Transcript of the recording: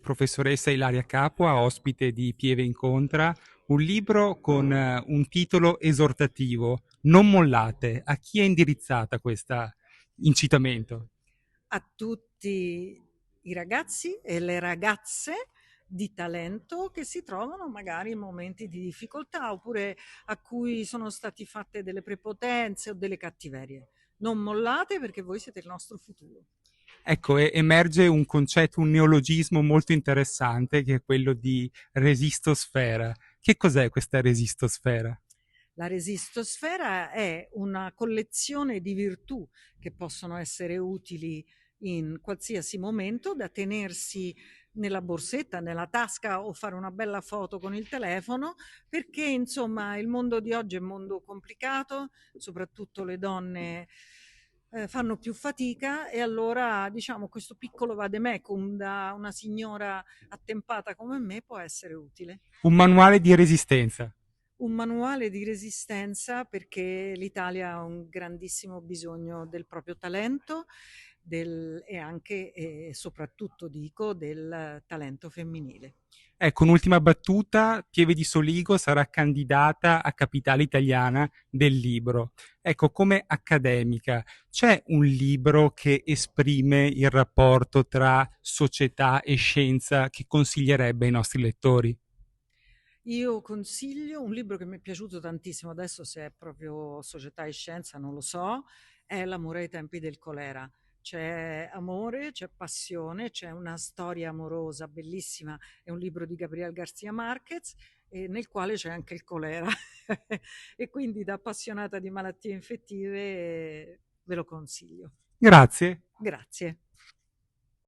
professoressa Ilaria Capua, ospite di Pieve Incontra, un libro con un titolo esortativo, Non mollate. A chi è indirizzata questa incitamento? A tutti i ragazzi e le ragazze di talento che si trovano magari in momenti di difficoltà oppure a cui sono stati fatte delle prepotenze o delle cattiverie. Non mollate perché voi siete il nostro futuro. Ecco, emerge un concetto, un neologismo molto interessante che è quello di resistosfera. Che cos'è questa resistosfera? La resistosfera è una collezione di virtù che possono essere utili in qualsiasi momento da tenersi nella borsetta, nella tasca o fare una bella foto con il telefono, perché insomma il mondo di oggi è un mondo complicato, soprattutto le donne fanno più fatica e allora diciamo questo piccolo vademecum da una signora attempata come me può essere utile. Un manuale di resistenza. Un manuale di resistenza perché l'Italia ha un grandissimo bisogno del proprio talento e anche e soprattutto dico del talento femminile. Ecco, un'ultima battuta, Pieve di Soligo sarà candidata a capitale italiana del libro. Ecco, come accademica, c'è un libro che esprime il rapporto tra società e scienza che consiglierebbe ai nostri lettori? Io consiglio un libro che mi è piaciuto tantissimo, adesso se è proprio società e scienza non lo so, è L'amore ai tempi del colera. C'è amore, c'è passione, c'è una storia amorosa bellissima, è un libro di Gabriel García Márquez nel quale c'è anche il colera e quindi da appassionata di malattie infettive ve lo consiglio. Grazie. Grazie.